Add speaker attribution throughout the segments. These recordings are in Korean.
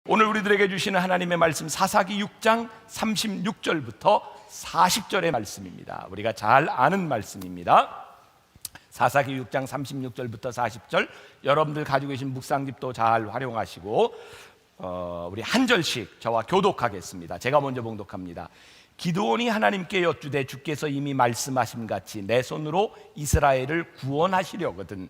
Speaker 1: 오늘 우리들에게 주시는 하나님의 말씀 사사기 6장 36절부터 40절의 말씀입니다. 우리가 잘 아는 말씀입니다. 사사기 6장 36절부터 40절, 여러분들 가지고 계신 묵상집도 잘 활용하시고 우리 한 절씩 저와 교독하겠습니다. 제가 먼저 봉독합니다. 기드온이 하나님께 여쭈되 주께서 이미 말씀하신 같이 내 손으로 이스라엘을 구원하시려거든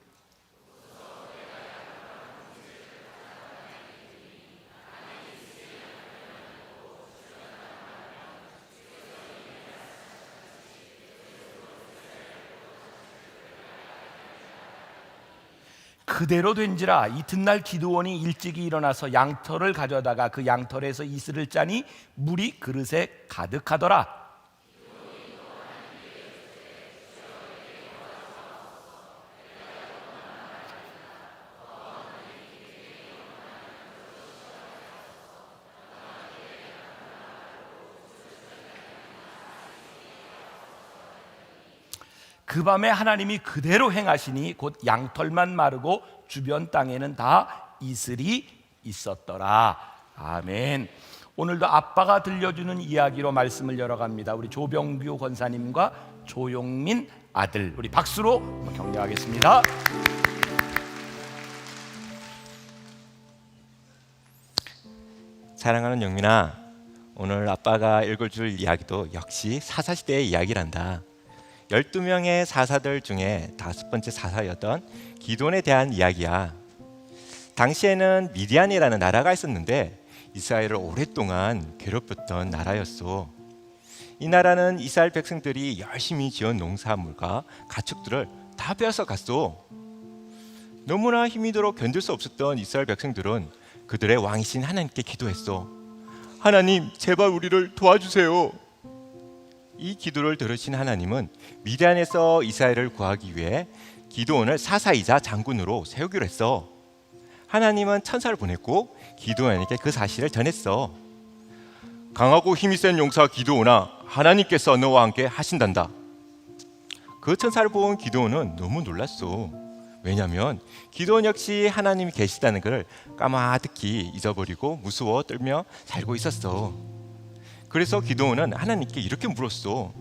Speaker 1: 그대로 된지라. 이튿날 기드온이 일찍이 일어나서 양털을 가져다가 그 양털에서 이슬을 짜니 물이 그릇에 가득하더라. 그 밤에 하나님이 그대로 행하시니 곧 양털만 마르고 주변 땅에는 다 이슬이 있었더라. 아멘. 오늘도 아빠가 들려주는 이야기로 말씀을 열어갑니다. 우리 조병규 권사님과 조용민 아들, 우리 박수로 격려하겠습니다.
Speaker 2: 사랑하는 영민아, 오늘 아빠가 읽어줄 이야기도 역시 사사시대의 이야기란다. 12명의 사사들 중에 5번째 사사였던 기드온에 대한 이야기야. 당시에는 미디안이라는 나라가 있었는데 이스라엘을 오랫동안 괴롭혔던 나라였어. 이 나라는 이스라엘 백성들이 열심히 지은 농산물과 가축들을 다 빼앗아 갔어. 너무나 힘이 들어 견딜 수 없었던 이스라엘 백성들은 그들의 왕이신 하나님께 기도했어. 하나님, 제발 우리를 도와주세요. 이 기도를 들으신 하나님은 미디안에서 이스라엘을 구하기 위해 기드온을 사사이자 장군으로 세우기로 했어. 하나님은 천사를 보냈고 기드온에게 그 사실을 전했어. 강하고 힘이 센 용사 기드온아, 하나님께서 너와 함께 하신단다. 그 천사를 본 기드온은 너무 놀랐어. 왜냐하면 기드온 역시 하나님이 계시다는 것을 까마득히 잊어버리고 무서워 떨며 살고 있었어. 그래서 기드온은 하나님께 이렇게 물었어.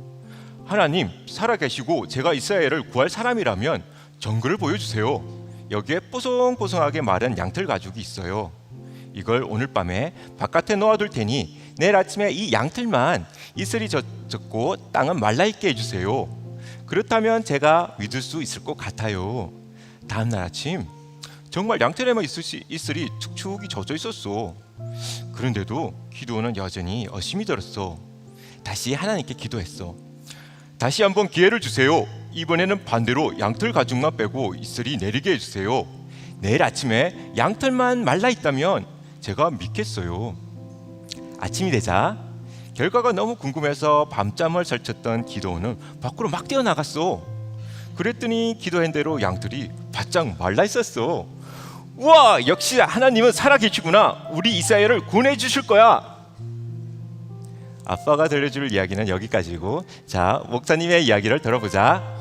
Speaker 2: 하나님, 살아계시고 제가 이스라엘을 구할 사람이라면 정글을 보여주세요. 여기에 뽀송뽀송하게 마른 양털 가죽이 있어요. 이걸 오늘 밤에 바깥에 놓아둘 테니 내일 아침에 이 양털만 이슬이 젖고 땅은 말라있게 해주세요. 그렇다면 제가 믿을 수 있을 것 같아요. 다음날 아침 정말 양털에만 이슬이 축축이 젖어 있었어. 그런데도 기드온은 여전히 의심이 들었어. 다시 하나님께 기도했어. 다시 한번 기회를 주세요. 이번에는 반대로 양털 가죽만 빼고 이슬이 내리게 해주세요. 내일 아침에 양털만 말라 있다면 제가 믿겠어요. 아침이 되자 결과가 너무 궁금해서 밤잠을 설쳤던 기드온은 밖으로 막 뛰어나갔어. 그랬더니 기도한 대로 양털이 바짝 말라 있었어. 우와, 역시 하나님은 살아계시구나. 우리 이스라엘을 구원해 주실 거야. 아빠가 들려줄 이야기는 여기까지고, 자, 목사님의 이야기를 들어보자.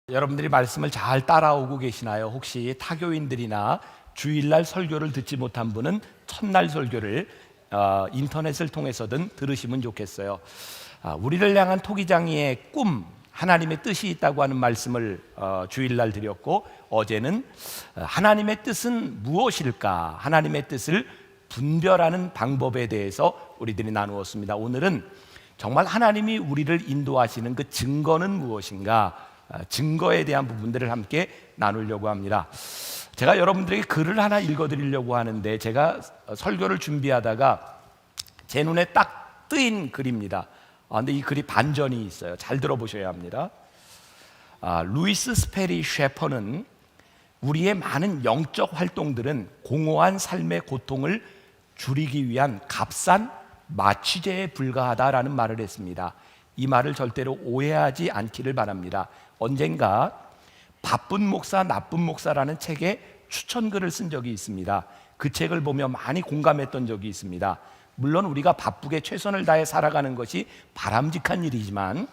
Speaker 1: 여러분들이 말씀을 잘 따라오고 계시나요? 혹시 타교인들이나 주일날 설교를 듣지 못한 분은 첫날 설교를 인터넷을 통해서든 들으시면 좋겠어요. 우리를 향한 토기장이의 꿈, 하나님의 뜻이 있다고 하는 말씀을 주일날 드렸고, 어제는 하나님의 뜻은 무엇일까? 하나님의 뜻을 분별하는 방법에 대해서 우리들이 나누었습니다. 오늘은 정말 하나님이 우리를 인도하시는 그 증거는 무엇인가? 증거에 대한 부분들을 함께 나누려고 합니다. 제가 여러분들에게 글을 하나 읽어드리려고 하는데, 제가 설교를 준비하다가 제 눈에 딱 뜨인 글입니다. 근데 이 글이 반전이 있어요. 잘 들어보셔야 합니다. 루이스 스페리 셰퍼는 우리의 많은 영적 활동들은 공허한 삶의 고통을 줄이기 위한 값싼 마취제에 불과하다라는 말을 했습니다. 이 말을 절대로 오해하지 않기를 바랍니다. 언젠가 바쁜 목사 나쁜 목사라는 책에 추천글을 쓴 적이 있습니다. 그 책을 보며 많이 공감했던 적이 있습니다. 물론 우리가 바쁘게 최선을 다해 살아가는 것이 바람직한 일이지만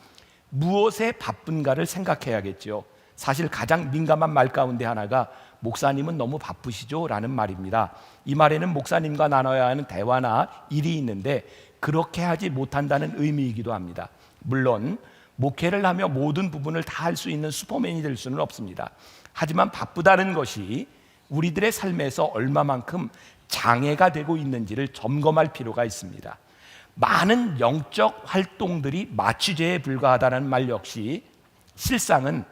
Speaker 1: 무엇에 바쁜가를 생각해야겠죠. 사실 가장 민감한 말 가운데 하나가 목사님은 너무 바쁘시죠? 라는 말입니다. 이 말에는 목사님과 나눠야 하는 대화나 일이 있는데 그렇게 하지 못한다는 의미이기도 합니다. 물론 목회를 하며 모든 부분을 다 할 수 있는 슈퍼맨이 될 수는 없습니다. 하지만 바쁘다는 것이 우리들의 삶에서 얼마만큼 장애가 되고 있는지를 점검할 필요가 있습니다. 많은 영적 활동들이 마취제에 불과하다는 말 역시 실상은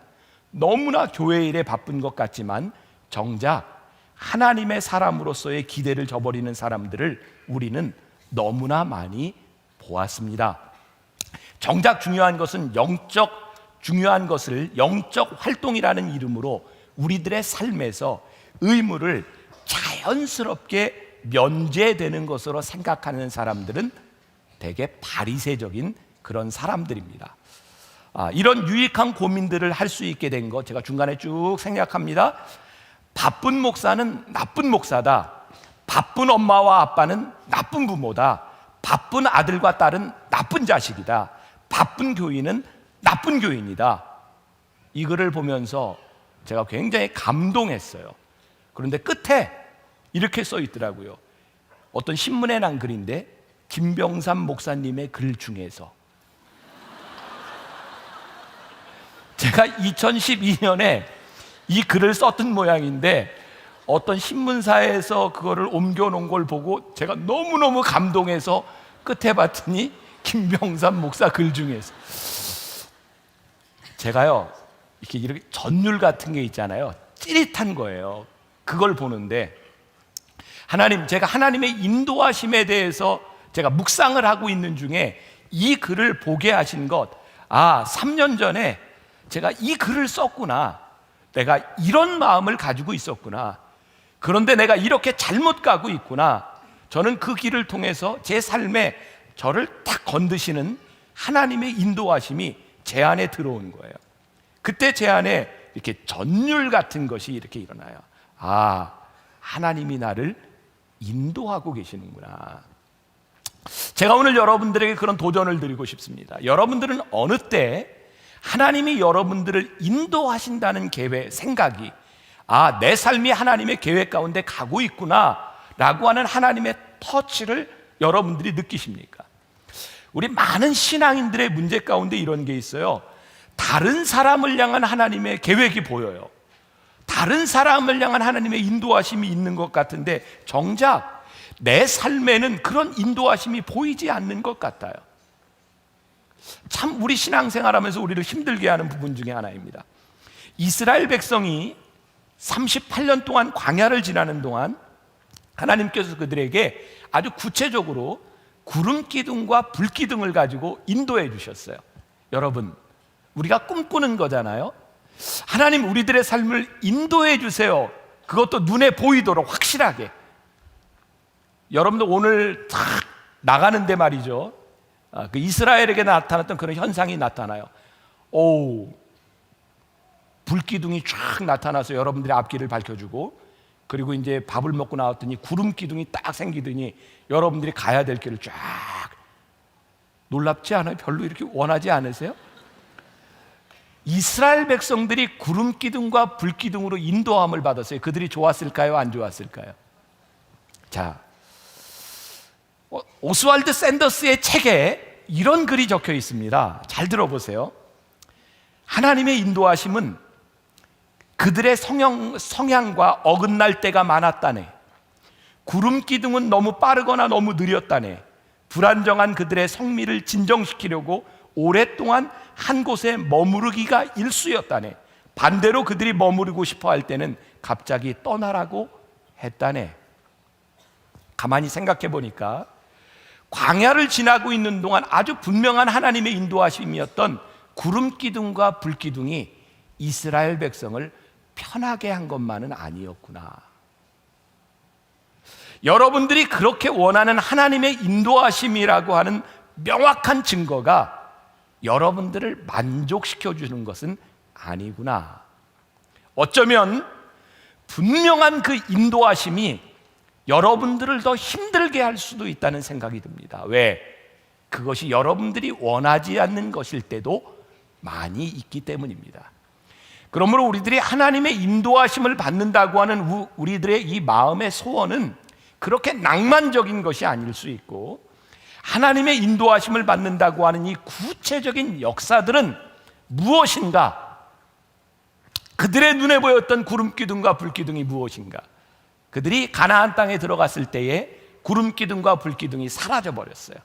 Speaker 1: 너무나 교회 일에 바쁜 것 같지만 정작 하나님의 사람으로서의 기대를 저버리는 사람들을 우리는 너무나 많이 보았습니다. 정작 중요한 것은 중요한 것을 영적 활동이라는 이름으로 우리들의 삶에서 의무를 자연스럽게 면제되는 것으로 생각하는 사람들은 되게 바리새적인 그런 사람들입니다. 이런 유익한 고민들을 할 수 있게 된 것 제가 중간에 쭉 생략합니다. 바쁜 목사는 나쁜 목사다. 바쁜 엄마와 아빠는 나쁜 부모다. 바쁜 아들과 딸은 나쁜 자식이다. 바쁜 교인은 나쁜 교인이다. 이 글을 보면서 제가 굉장히 감동했어요. 그런데 끝에 이렇게 써 있더라고요. 어떤 신문에 난 글인데 김병삼 목사님의 글 중에서 제가 2012년에 이 글을 썼던 모양인데 어떤 신문사에서 그거를 옮겨놓은 걸 보고 제가 너무너무 감동해서 끝에 봤더니 김병삼 목사 글 중에서 제가요 이렇게 전율 같은 게 있잖아요. 찌릿한 거예요. 그걸 보는데 제가 하나님의 인도하심에 대해서 제가 묵상을 하고 있는 중에 이 글을 보게 하신 것, 3년 전에 제가 이 글을 썼구나. 내가 이런 마음을 가지고 있었구나. 그런데 내가 이렇게 잘못 가고 있구나. 저는 그 길을 통해서 제 삶에 저를 딱 건드시는 하나님의 인도하심이 제 안에 들어온 거예요. 그때 제 안에 이렇게 전율 같은 것이 이렇게 일어나요. 하나님이 나를 인도하고 계시는구나. 제가 오늘 여러분들에게 그런 도전을 드리고 싶습니다. 여러분들은 어느 때 하나님이 여러분들을 인도하신다는 생각이 내 삶이 하나님의 계획 가운데 가고 있구나 라고 하는 하나님의 터치를 여러분들이 느끼십니까? 우리 많은 신앙인들의 문제 가운데 이런 게 있어요. 다른 사람을 향한 하나님의 계획이 보여요. 다른 사람을 향한 하나님의 인도하심이 있는 것 같은데 정작 내 삶에는 그런 인도하심이 보이지 않는 것 같아요. 참 우리 신앙생활하면서 우리를 힘들게 하는 부분 중에 하나입니다. 이스라엘 백성이 38년 동안 광야를 지나는 동안 하나님께서 그들에게 아주 구체적으로 구름 기둥과 불 기둥을 가지고 인도해 주셨어요. 여러분, 우리가 꿈꾸는 거잖아요. 하나님 우리들의 삶을 인도해 주세요. 그것도 눈에 보이도록 확실하게. 여러분들 오늘 딱 나가는데 말이죠, 그 이스라엘에게 나타났던 그런 현상이 나타나요. 불기둥이 쫙 나타나서 여러분들의 앞길을 밝혀주고, 그리고 이제 밥을 먹고 나왔더니 구름 기둥이 딱 생기더니 여러분들이 가야 될 길을 쫙. 놀랍지 않아요? 별로 이렇게 원하지 않으세요? 이스라엘 백성들이 구름 기둥과 불 기둥으로 인도함을 받았어요. 그들이 좋았을까요? 안 좋았을까요? 자, 오스왈드 샌더스의 책에 이런 글이 적혀 있습니다. 잘 들어보세요. 하나님의 인도하심은 그들의 성향과 어긋날 때가 많았다네. 구름 기둥은 너무 빠르거나 너무 느렸다네. 불안정한 그들의 성미를 진정시키려고 오랫동안 한 곳에 머무르기가 일쑤였다네. 반대로 그들이 머무르고 싶어 할 때는 갑자기 떠나라고 했다네. 가만히 생각해 보니까 광야를 지나고 있는 동안 아주 분명한 하나님의 인도하심이었던 구름 기둥과 불 기둥이 이스라엘 백성을 편하게 한 것만은 아니었구나. 여러분들이 그렇게 원하는 하나님의 인도하심이라고 하는 명확한 증거가 여러분들을 만족시켜 주는 것은 아니구나. 어쩌면 분명한 그 인도하심이 여러분들을 더 힘들게 할 수도 있다는 생각이 듭니다. 왜? 그것이 여러분들이 원하지 않는 것일 때도 많이 있기 때문입니다. 그러므로 우리들이 하나님의 인도하심을 받는다고 하는 우리들의 이 마음의 소원은 그렇게 낭만적인 것이 아닐 수 있고, 하나님의 인도하심을 받는다고 하는 이 구체적인 역사들은 무엇인가? 그들의 눈에 보였던 구름기둥과 불기둥이 무엇인가? 그들이 가나안 땅에 들어갔을 때에 구름기둥과 불기둥이 사라져 버렸어요.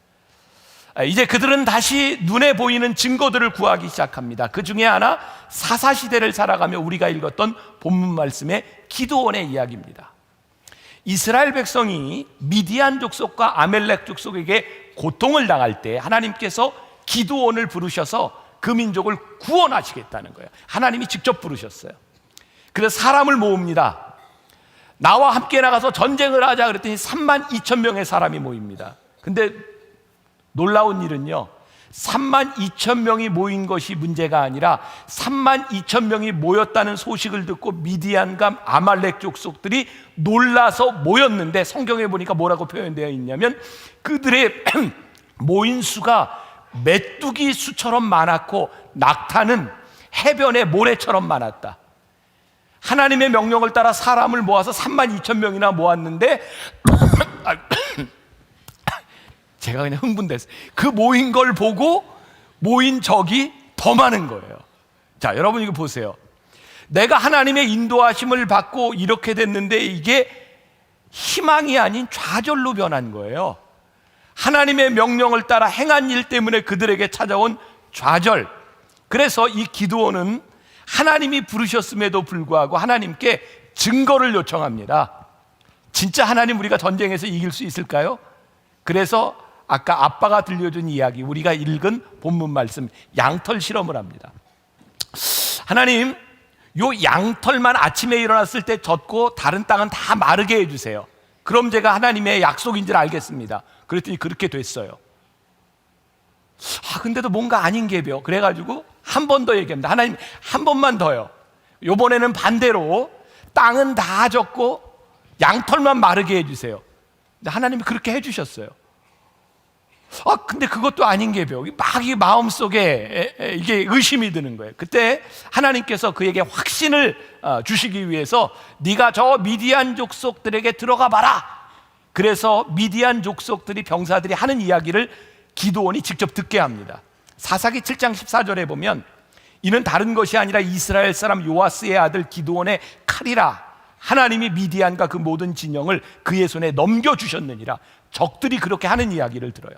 Speaker 1: 이제 그들은 다시 눈에 보이는 증거들을 구하기 시작합니다. 그 중에 하나, 사사시대를 살아가며 우리가 읽었던 본문 말씀의 기드온의 이야기입니다. 이스라엘 백성이 미디안 족속과 아멜렉 족속에게 고통을 당할 때 하나님께서 기드온을 부르셔서 그 민족을 구원하시겠다는 거예요. 하나님이 직접 부르셨어요. 그래서 사람을 모읍니다. 나와 함께 나가서 전쟁을 하자 그랬더니 32,000명의 사람이 모입니다. 근데 놀라운 일은요, 32,000명이 모인 것이 문제가 아니라 32,000명이 모였다는 소식을 듣고 미디안과 아말렉 족속들이 놀라서 모였는데, 성경에 보니까 뭐라고 표현되어 있냐면 그들의 모인 수가 메뚜기 수처럼 많았고 낙타는 해변의 모래처럼 많았다. 하나님의 명령을 따라 사람을 모아서 32,000명이나 모았는데 제가 그냥 흥분됐어요. 그 모인 걸 보고 모인 적이 더 많은 거예요. 자, 여러분 이거 보세요. 내가 하나님의 인도하심을 받고 이렇게 됐는데 이게 희망이 아닌 좌절로 변한 거예요. 하나님의 명령을 따라 행한 일 때문에 그들에게 찾아온 좌절. 그래서 이 기드온은 하나님이 부르셨음에도 불구하고 하나님께 증거를 요청합니다. 진짜 하나님, 우리가 전쟁에서 이길 수 있을까요? 그래서 아까 아빠가 들려준 이야기, 우리가 읽은 본문 말씀, 양털 실험을 합니다. 하나님, 요 양털만 아침에 일어났을 때 젖고 다른 땅은 다 마르게 해주세요. 그럼 제가 하나님의 약속인 줄 알겠습니다. 그랬더니 그렇게 됐어요. 근데도 뭔가 아닌 게요. 그래가지고 한 번 더 얘기합니다. 하나님, 한 번만 더요. 요번에는 반대로 땅은 다 젖고 양털만 마르게 해주세요. 하나님이 그렇게 해주셨어요. 근데 그것도 아닌 게요. 막 이 마음속에 이게 의심이 드는 거예요. 그때 하나님께서 그에게 확신을 주시기 위해서 네가 저 미디안 족속들에게 들어가 봐라. 그래서 미디안 족속들이, 병사들이 하는 이야기를 기드온이 직접 듣게 합니다. 사사기 7장 14절에 보면 이는 다른 것이 아니라 이스라엘 사람 요아스의 아들 기드온의 칼이라. 하나님이 미디안과 그 모든 진영을 그의 손에 넘겨주셨느니라. 적들이 그렇게 하는 이야기를 들어요.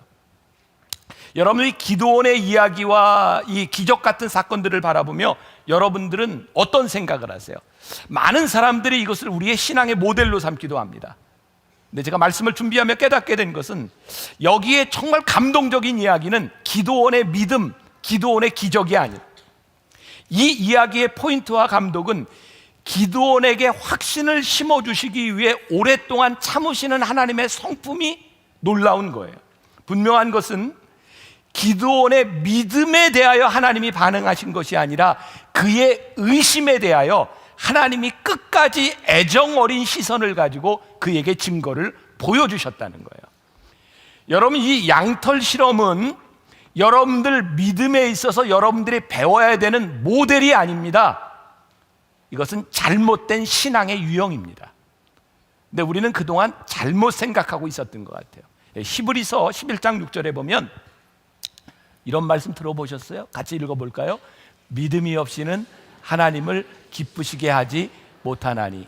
Speaker 1: 여러분이 기드온의 이야기와 이 기적 같은 사건들을 바라보며 여러분들은 어떤 생각을 하세요? 많은 사람들이 이것을 우리의 신앙의 모델로 삼기도 합니다. 근데 제가 말씀을 준비하며 깨닫게 된 것은, 여기에 정말 감동적인 이야기는 기드온의 믿음, 기드온의 기적이 아니라, 이 이야기의 포인트와 감독은 기드온에게 확신을 심어주시기 위해 오랫동안 참으시는 하나님의 성품이 놀라운 거예요. 분명한 것은 기드온의 믿음에 대하여 하나님이 반응하신 것이 아니라 그의 의심에 대하여 하나님이 끝까지 애정 어린 시선을 가지고 그에게 증거를 보여주셨다는 거예요. 여러분, 이 양털 실험은 여러분들 믿음에 있어서 여러분들이 배워야 되는 모델이 아닙니다. 이것은 잘못된 신앙의 유형입니다. 근데 우리는 그동안 잘못 생각하고 있었던 것 같아요. 히브리서 11장 6절에 보면 이런 말씀 들어보셨어요? 같이 읽어볼까요? 믿음이 없이는 하나님을 기쁘시게 하지 못하나니.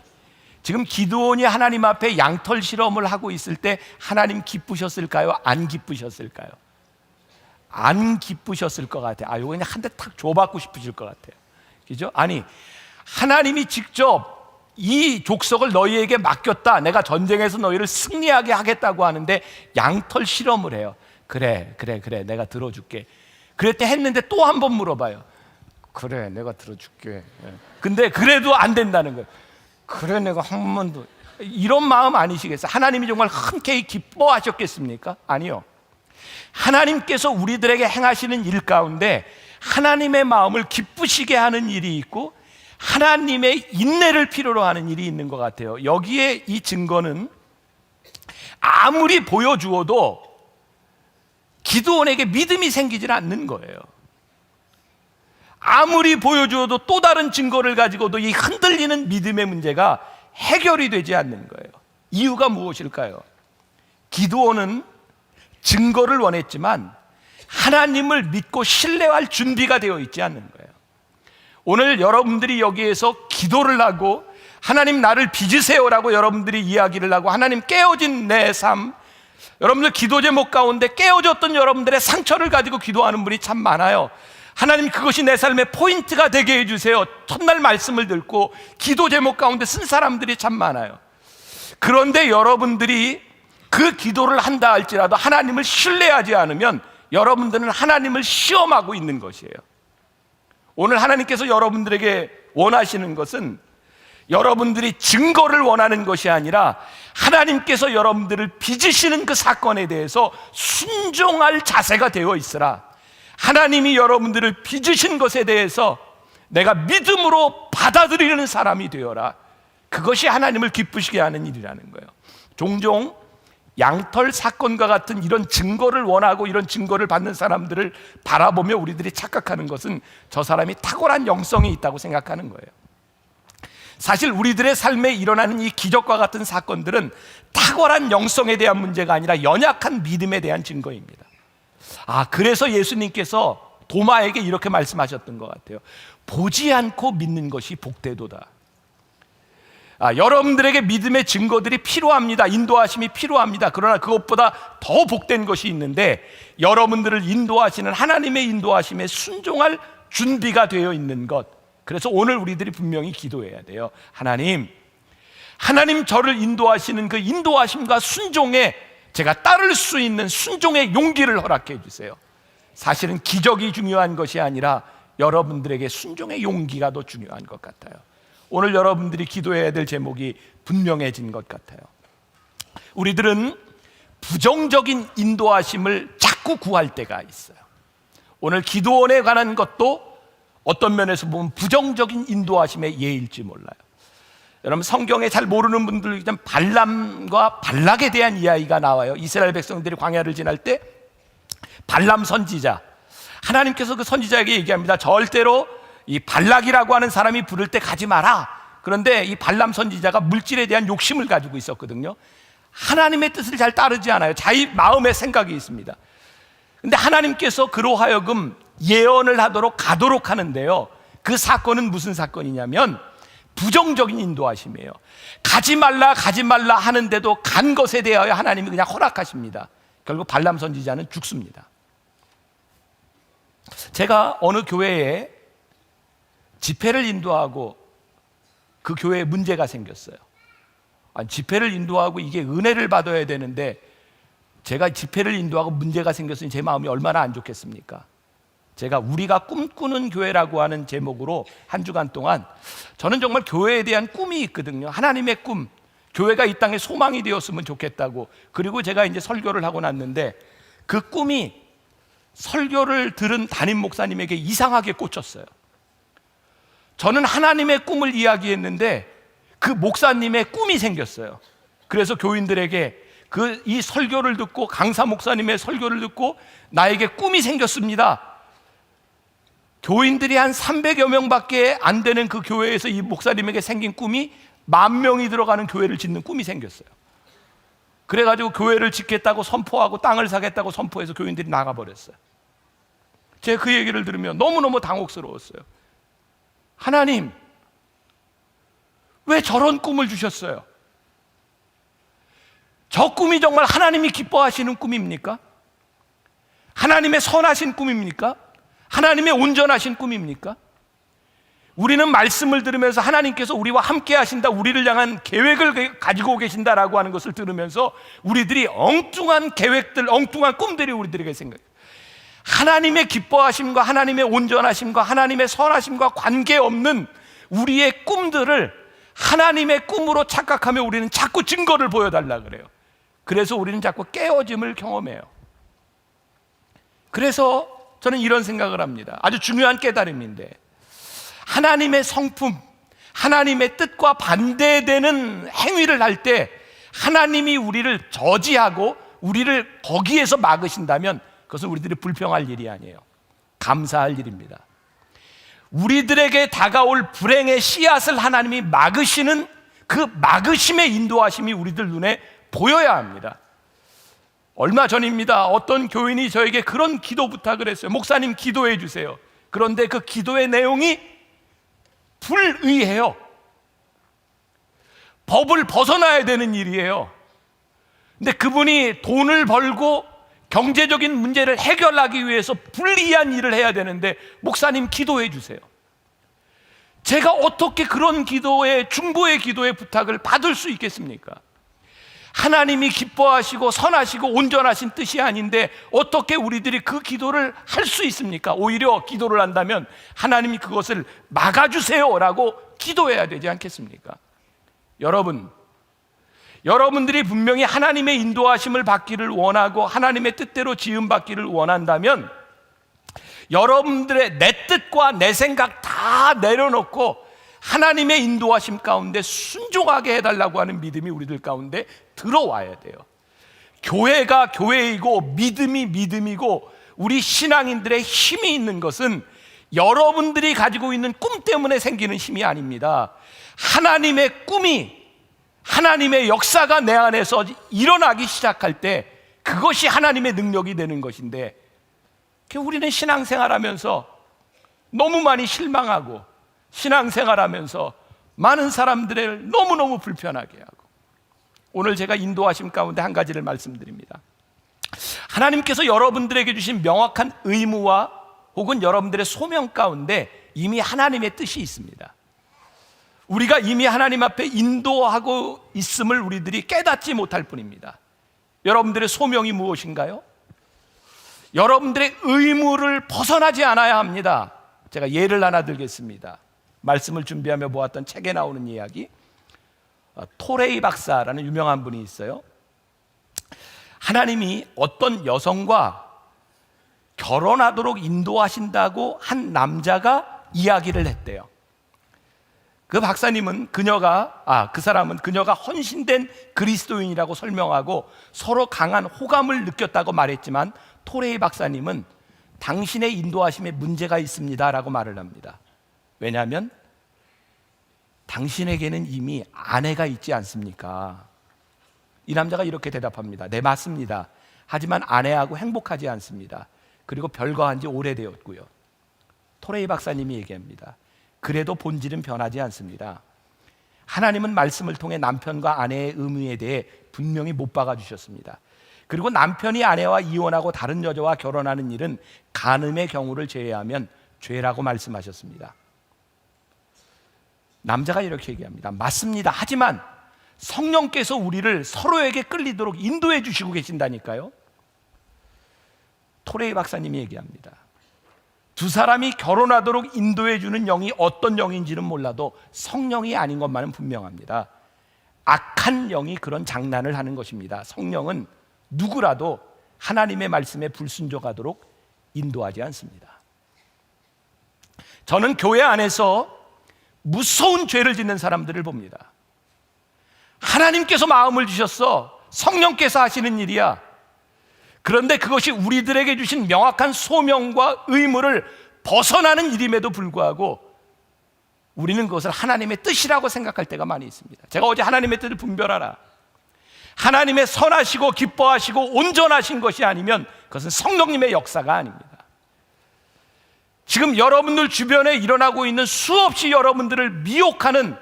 Speaker 1: 지금 기드온이 하나님 앞에 양털 실험을 하고 있을 때 하나님 기쁘셨을까요? 안 기쁘셨을까요? 안 기쁘셨을 것 같아요. 이거 그냥 한 대 탁 줘받고 싶으실 것 같아요. 그죠? 아니, 하나님이 직접 이 족속을 너희에게 맡겼다, 내가 전쟁에서 너희를 승리하게 하겠다고 하는데 양털 실험을 해요. 그래, 내가 들어줄게. 그랬더니 했는데 또 한 번 물어봐요. 그래, 내가 들어줄게. 근데 그래도 안 된다는 거예요. 그래 내가 한 번도, 이런 마음 아니시겠어요? 하나님이 정말 흔쾌히 기뻐하셨겠습니까? 아니요. 하나님께서 우리들에게 행하시는 일 가운데 하나님의 마음을 기쁘시게 하는 일이 있고 하나님의 인내를 필요로 하는 일이 있는 것 같아요. 여기에 이 증거는 아무리 보여주어도 기드온에게 믿음이 생기질 않는 거예요. 아무리 보여주어도 또 다른 증거를 가지고도 이 흔들리는 믿음의 문제가 해결이 되지 않는 거예요. 이유가 무엇일까요? 기드온은 증거를 원했지만 하나님을 믿고 신뢰할 준비가 되어 있지 않는 거예요. 오늘 여러분들이 여기에서 기도를 하고 하나님 나를 빚으세요라고 여러분들이 이야기를 하고 하나님 깨어진 내 삶, 여러분들 기도 제목 가운데 깨어졌던 여러분들의 상처를 가지고 기도하는 분이 참 많아요. 하나님 그것이 내 삶의 포인트가 되게 해주세요. 첫날 말씀을 듣고 기도 제목 가운데 쓴 사람들이 참 많아요. 그런데 여러분들이 그 기도를 한다 할지라도 하나님을 신뢰하지 않으면 여러분들은 하나님을 시험하고 있는 것이에요. 오늘 하나님께서 여러분들에게 원하시는 것은 여러분들이 증거를 원하는 것이 아니라 하나님께서 여러분들을 빚으시는 그 사건에 대해서 순종할 자세가 되어 있으라. 하나님이 여러분들을 빚으신 것에 대해서 내가 믿음으로 받아들이는 사람이 되어라. 그것이 하나님을 기쁘시게 하는 일이라는 거예요. 종종 양털 사건과 같은 이런 증거를 원하고 이런 증거를 받는 사람들을 바라보며 우리들이 착각하는 것은 저 사람이 탁월한 영성이 있다고 생각하는 거예요. 사실 우리들의 삶에 일어나는 이 기적과 같은 사건들은 탁월한 영성에 대한 문제가 아니라 연약한 믿음에 대한 증거입니다. 그래서 예수님께서 도마에게 이렇게 말씀하셨던 것 같아요. 보지 않고 믿는 것이 복되도다. 여러분들에게 믿음의 증거들이 필요합니다. 인도하심이 필요합니다. 그러나 그것보다 더 복된 것이 있는데 여러분들을 인도하시는 하나님의 인도하심에 순종할 준비가 되어 있는 것. 그래서 오늘 우리들이 분명히 기도해야 돼요. 하나님 저를 인도하시는 그 인도하심과 순종에 제가 따를 수 있는 순종의 용기를 허락해 주세요. 사실은 기적이 중요한 것이 아니라 여러분들에게 순종의 용기가 더 중요한 것 같아요. 오늘 여러분들이 기도해야 될 제목이 분명해진 것 같아요. 우리들은 부정적인 인도하심을 자꾸 구할 때가 있어요. 오늘 기도원에 관한 것도 어떤 면에서 보면 부정적인 인도하심의 예일지 몰라요. 여러분 성경에 잘 모르는 분들 있지만 발람과 발락에 대한 이야기가 나와요. 이스라엘 백성들이 광야를 지날 때 발람 선지자, 하나님께서 그 선지자에게 얘기합니다. 절대로 이 발락이라고 하는 사람이 부를 때 가지 마라. 그런데 이 발람 선지자가 물질에 대한 욕심을 가지고 있었거든요. 하나님의 뜻을 잘 따르지 않아요. 자기 마음의 생각이 있습니다. 근데 하나님께서 그로 하여금 예언을 가도록 하는데요. 그 사건은 무슨 사건이냐면 부정적인 인도하심이에요. 가지 말라 하는데도 간 것에 대하여 하나님이 그냥 허락하십니다. 결국 발람 선지자는 죽습니다. 제가 어느 교회에 집회를 인도하고 그 교회에 문제가 생겼어요. 집회를 인도하고 이게 은혜를 받아야 되는데 제가 집회를 인도하고 문제가 생겼으니 제 마음이 얼마나 안 좋겠습니까? 제가 우리가 꿈꾸는 교회라고 하는 제목으로 한 주간 동안 저는 정말 교회에 대한 꿈이 있거든요. 하나님의 꿈, 교회가 이 땅에 소망이 되었으면 좋겠다고. 그리고 제가 이제 설교를 하고 났는데 그 꿈이 설교를 들은 담임 목사님에게 이상하게 꽂혔어요. 저는 하나님의 꿈을 이야기했는데 그 목사님의 꿈이 생겼어요. 그래서 교인들에게 이 설교를 듣고 강사 목사님의 설교를 듣고 나에게 꿈이 생겼습니다. 교인들이 한 300여 명밖에 안 되는 그 교회에서 이 목사님에게 생긴 꿈이 10,000명이 들어가는 교회를 짓는 꿈이 생겼어요. 그래가지고 교회를 짓겠다고 선포하고 땅을 사겠다고 선포해서 교인들이 나가버렸어요. 제가 그 얘기를 들으면 너무너무 당혹스러웠어요. 하나님, 왜 저런 꿈을 주셨어요? 저 꿈이 정말 하나님이 기뻐하시는 꿈입니까? 하나님의 선하신 꿈입니까? 하나님의 온전하신 꿈입니까? 우리는 말씀을 들으면서 하나님께서 우리와 함께 하신다, 우리를 향한 계획을 가지고 계신다라고 하는 것을 들으면서 우리들이 엉뚱한 계획들, 엉뚱한 꿈들이 우리들에게 생겨요. 하나님의 기뻐하심과 하나님의 온전하심과 하나님의 선하심과 관계없는 우리의 꿈들을 하나님의 꿈으로 착각하며 우리는 자꾸 증거를 보여달라 그래요. 그래서 우리는 자꾸 깨어짐을 경험해요. 그래서 저는 이런 생각을 합니다. 아주 중요한 깨달음인데, 하나님의 성품, 하나님의 뜻과 반대되는 행위를 할 때 하나님이 우리를 저지하고 우리를 거기에서 막으신다면 그것은 우리들이 불평할 일이 아니에요. 감사할 일입니다. 우리들에게 다가올 불행의 씨앗을 하나님이 막으시는 그 막으심의 인도하심이 우리들 눈에 보여야 합니다. 얼마 전입니다. 어떤 교인이 저에게 그런 기도 부탁을 했어요. 목사님 기도해 주세요. 그런데 그 기도의 내용이 불의해요. 법을 벗어나야 되는 일이에요. 근데 그분이 돈을 벌고 경제적인 문제를 해결하기 위해서 불리한 일을 해야 되는데 목사님 기도해 주세요. 제가 어떻게 그런 기도의 중보의 기도의 부탁을 받을 수 있겠습니까? 하나님이 기뻐하시고 선하시고 온전하신 뜻이 아닌데 어떻게 우리들이 그 기도를 할 수 있습니까? 오히려 기도를 한다면 하나님이 그것을 막아주세요라고 기도해야 되지 않겠습니까? 여러분들이 분명히 하나님의 인도하심을 받기를 원하고 하나님의 뜻대로 지음받기를 원한다면 여러분들의 내 뜻과 내 생각 다 내려놓고 하나님의 인도하심 가운데 순종하게 해달라고 하는 믿음이 우리들 가운데 들어와야 돼요. 교회가 교회이고 믿음이 믿음이고 우리 신앙인들의 힘이 있는 것은 여러분들이 가지고 있는 꿈 때문에 생기는 힘이 아닙니다. 하나님의 꿈이, 하나님의 역사가 내 안에서 일어나기 시작할 때 그것이 하나님의 능력이 되는 것인데, 우리는 신앙생활하면서 너무 많이 실망하고 신앙생활하면서 많은 사람들을 너무너무 불편하게 하고, 오늘 제가 인도하심 가운데 한 가지를 말씀드립니다. 하나님께서 여러분들에게 주신 명확한 의무와 혹은 여러분들의 소명 가운데 이미 하나님의 뜻이 있습니다. 우리가 이미 하나님 앞에 인도하고 있음을 우리들이 깨닫지 못할 뿐입니다. 여러분들의 소명이 무엇인가요? 여러분들의 의무를 벗어나지 않아야 합니다. 제가 예를 하나 들겠습니다. 말씀을 준비하며 보았던 책에 나오는 이야기, 토레이 박사라는 유명한 분이 있어요. 하나님이 어떤 여성과 결혼하도록 인도하신다고 한 남자가 이야기를 했대요. 그 박사님은 그 사람은 그녀가 헌신된 그리스도인이라고 설명하고 서로 강한 호감을 느꼈다고 말했지만, 토레이 박사님은 당신의 인도하심에 문제가 있습니다라고 말을 합니다. 왜냐하면 당신에게는 이미 아내가 있지 않습니까? 이 남자가 이렇게 대답합니다. 네, 맞습니다. 하지만 아내하고 행복하지 않습니다. 그리고 별거한 지 오래되었고요. 토레이 박사님이 얘기합니다. 그래도 본질은 변하지 않습니다. 하나님은 말씀을 통해 남편과 아내의 의무에 대해 분명히 못 박아주셨습니다. 그리고 남편이 아내와 이혼하고 다른 여자와 결혼하는 일은 간음의 경우를 제외하면 죄라고 말씀하셨습니다. 남자가 이렇게 얘기합니다. 맞습니다. 하지만 성령께서 우리를 서로에게 끌리도록 인도해 주시고 계신다니까요. 토레이 박사님이 얘기합니다. 두 사람이 결혼하도록 인도해 주는 영이 어떤 영인지는 몰라도 성령이 아닌 것만은 분명합니다. 악한 영이 그런 장난을 하는 것입니다. 성령은 누구라도 하나님의 말씀에 불순종하도록 인도하지 않습니다. 저는 교회 안에서 무서운 죄를 짓는 사람들을 봅니다. 하나님께서 마음을 주셨어. 성령께서 하시는 일이야. 그런데 그것이 우리들에게 주신 명확한 소명과 의무를 벗어나는 일임에도 불구하고 우리는 그것을 하나님의 뜻이라고 생각할 때가 많이 있습니다. 제가 어제 하나님의 뜻을 분별하라, 하나님의 선하시고 기뻐하시고 온전하신 것이 아니면 그것은 성령님의 역사가 아닙니다. 지금 여러분들 주변에 일어나고 있는 수없이 여러분들을 미혹하는,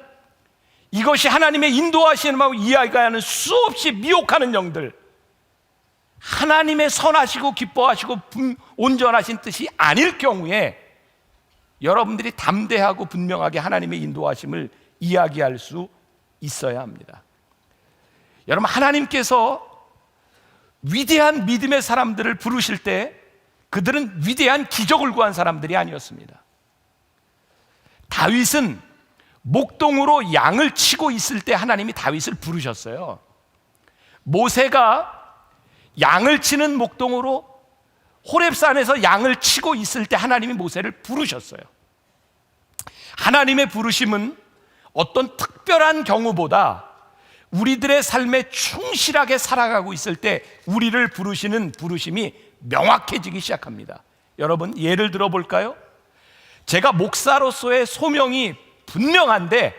Speaker 1: 이것이 하나님의 인도하시는 마음 이야기하는 수없이 미혹하는 영들, 하나님의 선하시고 기뻐하시고 온전하신 뜻이 아닐 경우에 여러분들이 담대하고 분명하게 하나님의 인도하심을 이야기할 수 있어야 합니다. 여러분, 하나님께서 위대한 믿음의 사람들을 부르실 때 그들은 위대한 기적을 구한 사람들이 아니었습니다. 다윗은 목동으로 양을 치고 있을 때 하나님이 다윗을 부르셨어요. 모세가 양을 치는 목동으로 호렙산에서 양을 치고 있을 때 하나님이 모세를 부르셨어요. 하나님의 부르심은 어떤 특별한 경우보다 우리들의 삶에 충실하게 살아가고 있을 때 우리를 부르시는 부르심이 명확해지기 시작합니다. 여러분, 예를 들어 볼까요? 제가 목사로서의 소명이 분명한데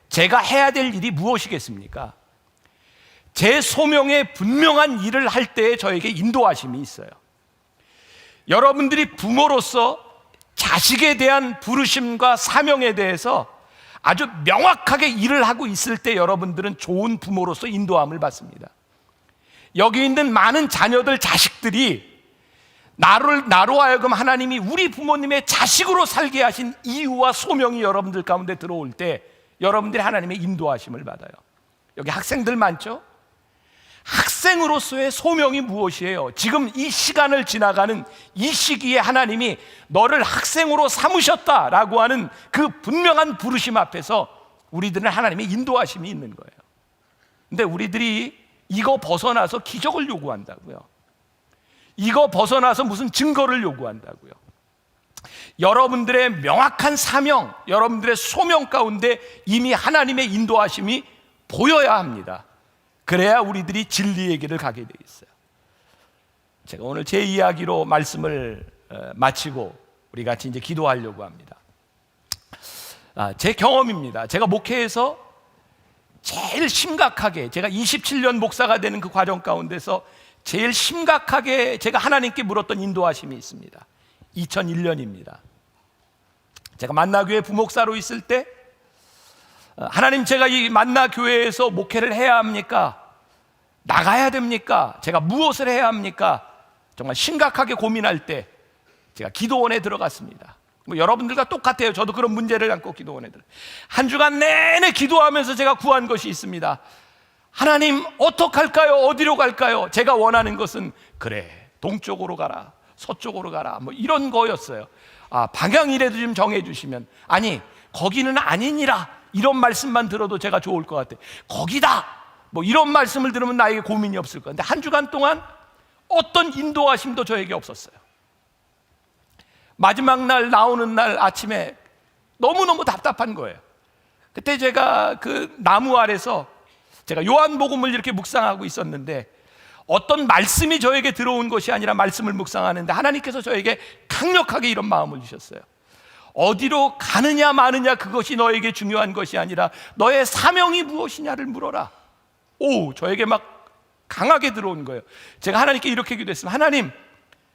Speaker 1: 제가 해야 될 일이 무엇이겠습니까? 제 소명에 분명한 일을 할 때에 저에게 인도하심이 있어요. 여러분들이 부모로서 자식에 대한 부르심과 사명에 대해서 아주 명확하게 일을 하고 있을 때 여러분들은 좋은 부모로서 인도함을 받습니다. 여기 있는 많은 자녀들, 자식들이 나로 하여금 하나님이 우리 부모님의 자식으로 살게 하신 이유와 소명이 여러분들 가운데 들어올 때 여러분들이 하나님의 인도하심을 받아요. 여기 학생들 많죠? 학생으로서의 소명이 무엇이에요? 지금 이 시간을 지나가는 이 시기에 하나님이 너를 학생으로 삼으셨다라고 하는 그 분명한 부르심 앞에서 우리들은 하나님의 인도하심이 있는 거예요. 근데 우리들이 이거 벗어나서 기적을 요구한다고요. 이거 벗어나서 무슨 증거를 요구한다고요. 여러분들의 명확한 사명, 여러분들의 소명 가운데 이미 하나님의 인도하심이 보여야 합니다. 그래야 우리들이 진리의 길을 가게 돼 있어요. 제가 오늘 제 이야기로 말씀을 마치고 우리 같이 이제 기도하려고 합니다. 제 경험입니다. 제가 목회에서 제일 심각하게, 제가 27년 목사가 되는 그 과정 가운데서 제일 심각하게 제가 하나님께 물었던 인도하심이 있습니다. 2001년입니다. 제가 만나교회 부목사로 있을 때 하나님, 제가 이 만나교회에서 목회를 해야 합니까? 나가야 됩니까? 제가 무엇을 해야 합니까? 정말 심각하게 고민할 때 제가 기도원에 들어갔습니다. 뭐 여러분들과 똑같아요. 저도 그런 문제를 안고 기도원에 들어요. 한 주간 내내 기도하면서 제가 구한 것이 있습니다. 하나님, 어떡할까요? 어디로 갈까요? 제가 원하는 것은 그래, 동쪽으로 가라, 서쪽으로 가라, 뭐 이런 거였어요. 방향이라도 좀 정해주시면, 아니 거기는 아니니라, 이런 말씀만 들어도 제가 좋을 것 같아요. 거기다, 뭐 이런 말씀을 들으면 나에게 고민이 없을 거예요. 근데 한 주간 동안 어떤 인도하심도 저에게 없었어요. 마지막 날, 나오는 날 아침에 너무너무 답답한 거예요. 그때 제가 그 나무 아래서 제가 요한복음을 이렇게 묵상하고 있었는데 어떤 말씀이 저에게 들어온 것이 아니라 말씀을 묵상하는데 하나님께서 저에게 강력하게 이런 마음을 주셨어요. 어디로 가느냐 마느냐 그것이 너에게 중요한 것이 아니라 너의 사명이 무엇이냐를 물어라. 저에게 막 강하게 들어온 거예요. 제가 하나님께 이렇게 기도했습니다. 하나님,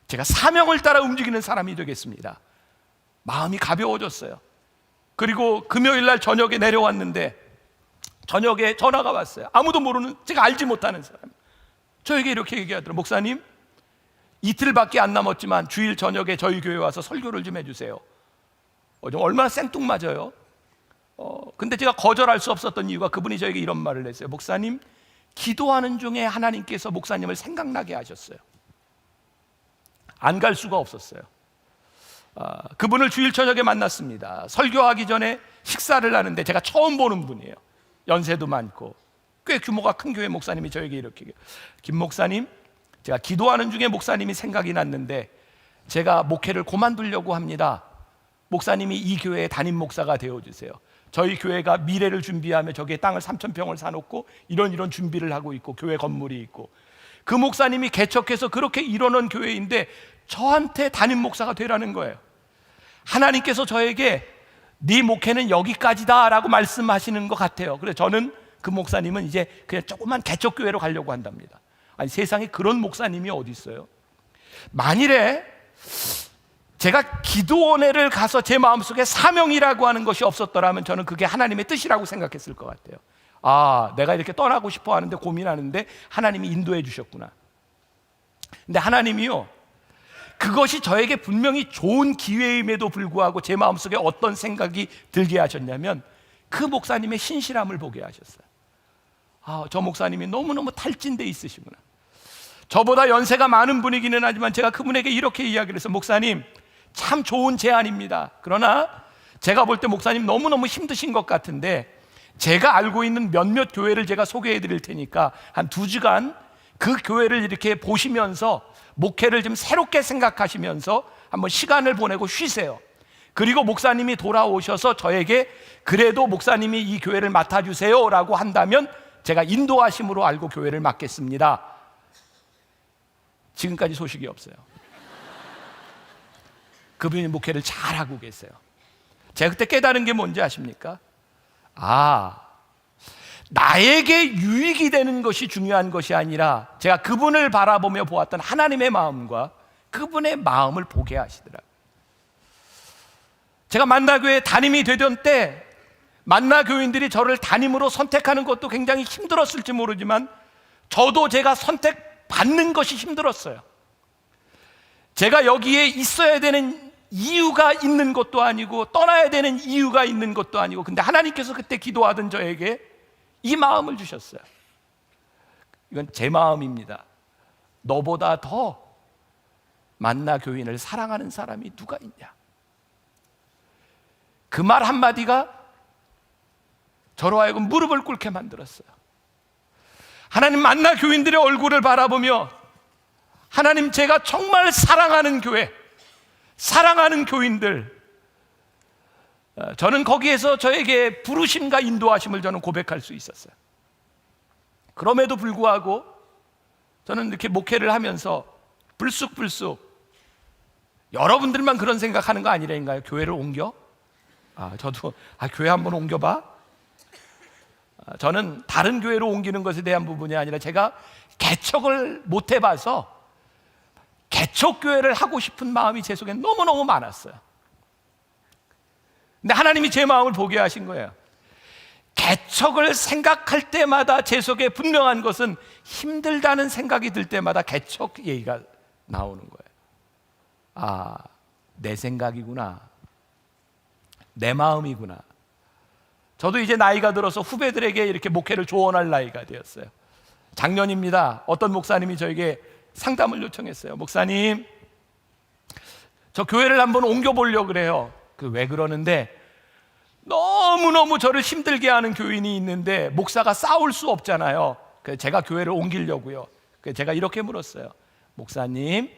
Speaker 1: 제가 사명을 따라 움직이는 사람이 되겠습니다. 마음이 가벼워졌어요. 그리고 금요일 날 저녁에 내려왔는데 저녁에 전화가 왔어요. 아무도 모르는, 제가 알지 못하는 사람, 저에게 이렇게 얘기하더라고요. 목사님, 이틀밖에 안 남았지만 주일 저녁에 저희 교회 와서 설교를 좀 해주세요. 좀 얼마나 생뚱맞아요. 근데 제가 거절할 수 없었던 이유가 그분이 저에게 이런 말을 했어요. 목사님, 기도하는 중에 하나님께서 목사님을 생각나게 하셨어요. 안 갈 수가 없었어요. 그분을 주일 저녁에 만났습니다. 설교하기 전에 식사를 하는데 제가 처음 보는 분이에요. 연세도 많고 꽤 규모가 큰 교회 목사님이 저에게 이렇게, 김 목사님, 제가 기도하는 중에 목사님이 생각이 났는데 제가 목회를 그만두려고 합니다. 목사님이 이 교회의 담임 목사가 되어주세요. 저희 교회가 미래를 준비하며 저기에 땅을 3,000평을 사놓고 이런 준비를 하고 있고 교회 건물이 있고, 그 목사님이 개척해서 그렇게 이뤄놓은 교회인데 저한테 담임 목사가 되라는 거예요. 하나님께서 저에게 네 목회는 여기까지다 라고 말씀하시는 것 같아요. 그래서 저는 그 목사님은 이제 그냥 조그만 개척교회로 가려고 한답니다. 아니, 세상에 그런 목사님이 어디 있어요? 만일에 제가 기도원회를 가서 제 마음속에 사명이라고 하는 것이 없었더라면 저는 그게 하나님의 뜻이라고 생각했을 것 같아요. 내가 이렇게 떠나고 싶어 하는데 고민하는데 하나님이 인도해 주셨구나. 근데 하나님이요, 그것이 저에게 분명히 좋은 기회임에도 불구하고 제 마음속에 어떤 생각이 들게 하셨냐면 그 목사님의 신실함을 보게 하셨어요. 저 목사님이 너무너무 탈진돼 있으시구나. 저보다 연세가 많은 분이기는 하지만 제가 그분에게 이렇게 이야기를 해서, 목사님, 참 좋은 제안입니다. 그러나 제가 볼 때 목사님 너무너무 힘드신 것 같은데 제가 알고 있는 몇몇 교회를 제가 소개해 드릴 테니까 한 2주간 그 교회를 이렇게 보시면서 목회를 좀 새롭게 생각하시면서 한번 시간을 보내고 쉬세요. 그리고 목사님이 돌아오셔서 저에게 그래도 목사님이 이 교회를 맡아주세요 라고 한다면 제가 인도하심으로 알고 교회를 맡겠습니다. 지금까지 소식이 없어요. 그분이 목회를 잘하고 계세요. 제가 그때 깨달은 게 뭔지 아십니까? 나에게 유익이 되는 것이 중요한 것이 아니라 제가 그분을 바라보며 보았던 하나님의 마음과 그분의 마음을 보게 하시더라고요. 제가 만나교회 담임이 되던 때 만나교인들이 저를 담임으로 선택하는 것도 굉장히 힘들었을지 모르지만 저도 제가 선택받는 것이 힘들었어요. 제가 여기에 있어야 되는 이유가 있는 것도 아니고 떠나야 되는 이유가 있는 것도 아니고, 근데 하나님께서 그때 기도하던 저에게 이 마음을 주셨어요. 이건 제 마음입니다. 너보다 더 만나 교인을 사랑하는 사람이 누가 있냐. 그 말 한마디가 저로 하여금 무릎을 꿇게 만들었어요. 하나님, 만나 교인들의 얼굴을 바라보며 하나님, 제가 정말 사랑하는 교회, 사랑하는 교인들, 저는 거기에서 저에게 부르심과 인도하심을 저는 고백할 수 있었어요. 그럼에도 불구하고 저는 이렇게 목회를 하면서 불쑥불쑥, 여러분들만 그런 생각하는 거 아니라니까요. 교회를 옮겨? 저도 교회 한번 옮겨봐? 저는 다른 교회로 옮기는 것에 대한 부분이 아니라 제가 개척을 못 해봐서 개척교회를 하고 싶은 마음이 제 속에 너무너무 많았어요. 근데 하나님이 제 마음을 보게 하신 거예요. 개척을 생각할 때마다 제 속에 분명한 것은 힘들다는 생각이 들 때마다 개척 얘기가 나오는 거예요. 내 생각이구나, 내 마음이구나. 저도 이제 나이가 들어서 후배들에게 이렇게 목회를 조언할 나이가 되었어요. 작년입니다. 어떤 목사님이 저에게 상담을 요청했어요. 목사님, 저 교회를 한번 옮겨보려고 그래요. 왜 그러는데 너무너무 저를 힘들게 하는 교인이 있는데 목사가 싸울 수 없잖아요. 제가 교회를 옮기려고요. 제가 이렇게 물었어요. 목사님,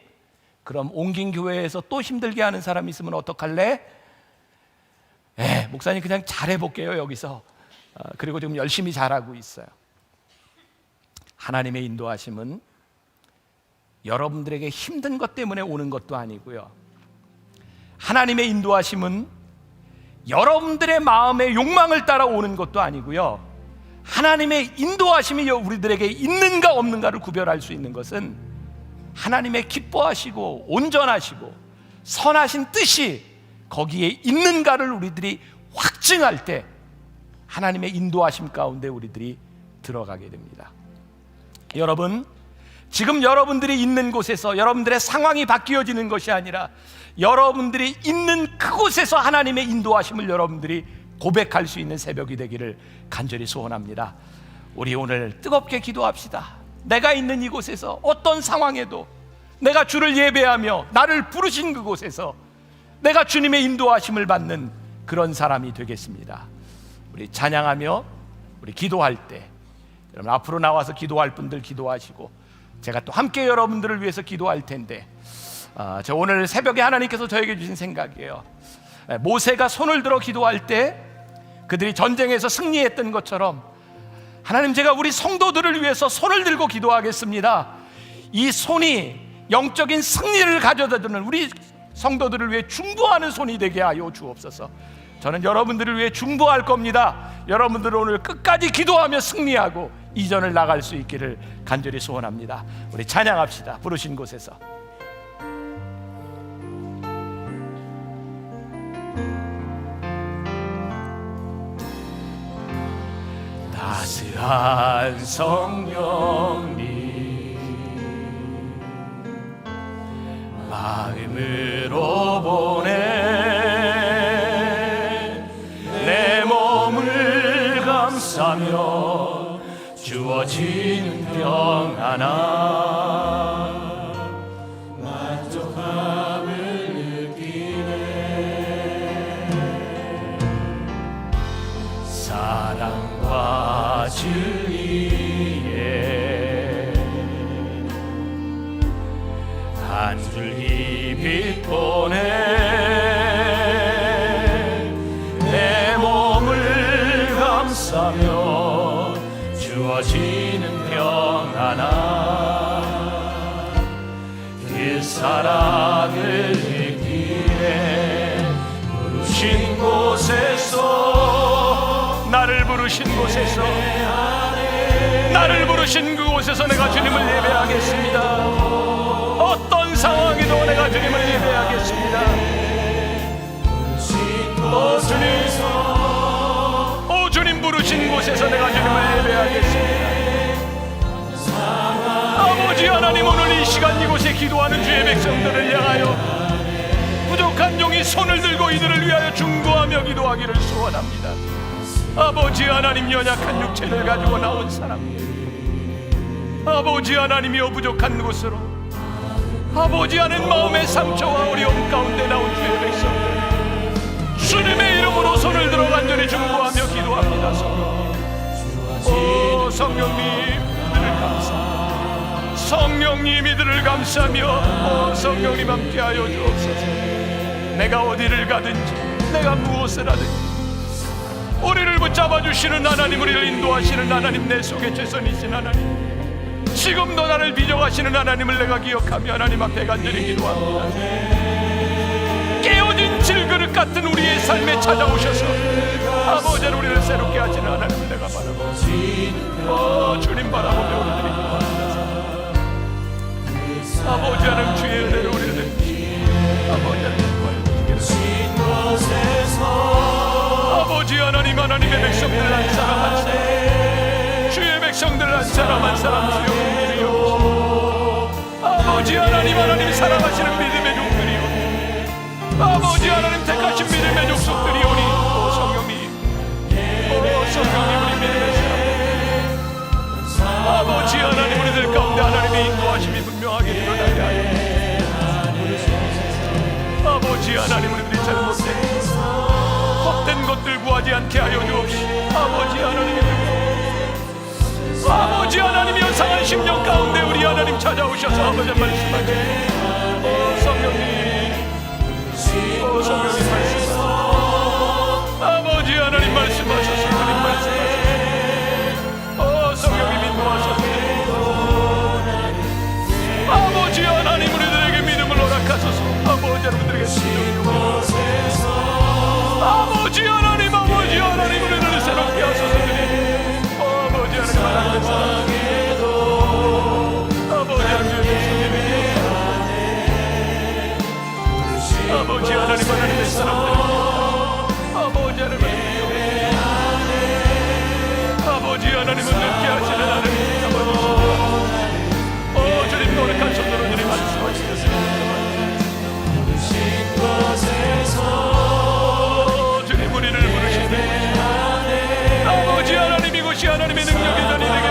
Speaker 1: 그럼 옮긴 교회에서 또 힘들게 하는 사람이 있으면 어떡할래? 목사님 그냥 잘해볼게요 여기서. 그리고 지금 열심히 잘하고 있어요. 하나님의 인도하심은 여러분들에게 힘든 것 때문에 오는 것도 아니고요. 하나님의 인도하심은 여러분들의 마음의 욕망을 따라 오는 것도 아니고요. 하나님의 인도하심이 우리들에게 있는가 없는가를 구별할 수 있는 것은 하나님의 기뻐하시고 온전하시고 선하신 뜻이 거기에 있는가를 우리들이 확증할 때 하나님의 인도하심 가운데 우리들이 들어가게 됩니다. 여러분, 지금 여러분들이 있는 곳에서 여러분들의 상황이 바뀌어지는 것이 아니라 여러분들이 있는 그곳에서 하나님의 인도하심을 여러분들이 고백할 수 있는 새벽이 되기를 간절히 소원합니다. 우리 오늘 뜨겁게 기도합시다. 내가 있는 이곳에서 어떤 상황에도 내가 주를 예배하며 나를 부르신 그곳에서 내가 주님의 인도하심을 받는 그런 사람이 되겠습니다. 우리 찬양하며 우리 기도할 때 여러분 앞으로 나와서 기도할 분들 기도하시고 제가 또 함께 여러분들을 위해서 기도할 텐데, 저 오늘 새벽에 하나님께서 저에게 주신 생각이에요. 모세가 손을 들어 기도할 때 그들이 전쟁에서 승리했던 것처럼 하나님, 제가 우리 성도들을 위해서 손을 들고 기도하겠습니다. 이 손이 영적인 승리를 가져다주는 우리 성도들을 위해 중보하는 손이 되게 하여 주옵소서. 저는 여러분들을 위해 중보할 겁니다. 여러분들 오늘 끝까지 기도하며 승리하고 이전을 나갈 수 있기를 간절히 소원합니다. 우리 찬양합시다. 부르신 곳에서. 따스한 성령님 마음으로 보내 내 몸을 감싸며 주어진 평안함 만족함을 느끼네. 슬기 빛보네 내 몸을 감싸며 주어지는 평안함 그 사랑을 느끼네 부르신 곳에서 나를 부르신 곳에서 나를 부르신 그곳에서 내가 주님을 예배하겠습니다. 어떤 상황에도 내가 주님을 예배하겠습니다. 오 주님 부르신 곳에서 내가 주님을 예배하겠습니다. 아버지 하나님 오늘 이 시간 이곳에 기도하는 주의 백성들을 향하여 부족한 종이 손을 들고 이들을 위하여 중보하며 기도하기를 소원합니다. 아버지 하나님 연약한 육체를 가지고 나온 사람 아버지 하나님이여 부족한 곳으로 아버지 하는 마음의 상처와 어려움 가운데 나온 주의 백성들 주님의 이름으로 손을 들어 간절히 중보하며 기도합니다. 성령님 이들을 감사합니다. 성령님 이들을 감사하며 성령님 함께하여 주옵소서. 내가 어디를 가든지 내가 무엇을 하든지 우리를 붙잡아 주시는 하나님 우리를 인도하시는 하나님 내 속에 최선이신 하나님 지금도 나를 비정하시는 하나님을 내가 기억하며 하나님 앞에 간절히 기도합니다. 깨어진 질그릇 같은 우리의 삶에 찾아오셔서 아버지 우리를 새롭게 하시는 하나님을 내가 바라보고 주님 바라보며 우리들이 기도합니다. 아버지 하나님 주의 은혜를 우리를 아버지 하나님 아버지 하나님 하나님의 백성들 한 사람 한 사람 주의 백성들 한 사람 한 사람 주여 아버지 하나님 하나님 사랑하시는 믿음의 종들이요 아버지 하나님 택하신 믿음의 족속들이오니 성령님 성령님 우리 믿음의 사람 아버지 하나님 우리들 가운데 하나님의 인도하심이 분명하게 드러나게 하여 아버지 하나님 우리들이 잘못된 헛된 것들 구하지 않게 하여 주옵시고 아버지 하나님 연상한 심령 가운데 우리 하나님 찾아오셔서 아버지 말씀하시고 성령님 말씀하소서 아버지 하나님 말씀하소서 하나님 말씀하소서 성령님 인도하소서 아버지 하나님 우리들에게 믿음을 허락하소서 아버지 하나님들에게 아버지 하나님 우리들을 새롭게 하소서 아버지 하나님 사랑해도 아버지 하나님의 아버지 하나님의 사랑들 아버지 아버지 하나님은 늦게 하시는 하나님 주님 노력한 손으로 주님 말씀하시겠습니다. 주님 우리를 부르시네 아버지 하나님 이곳이 하나님의 능력의 전이 되게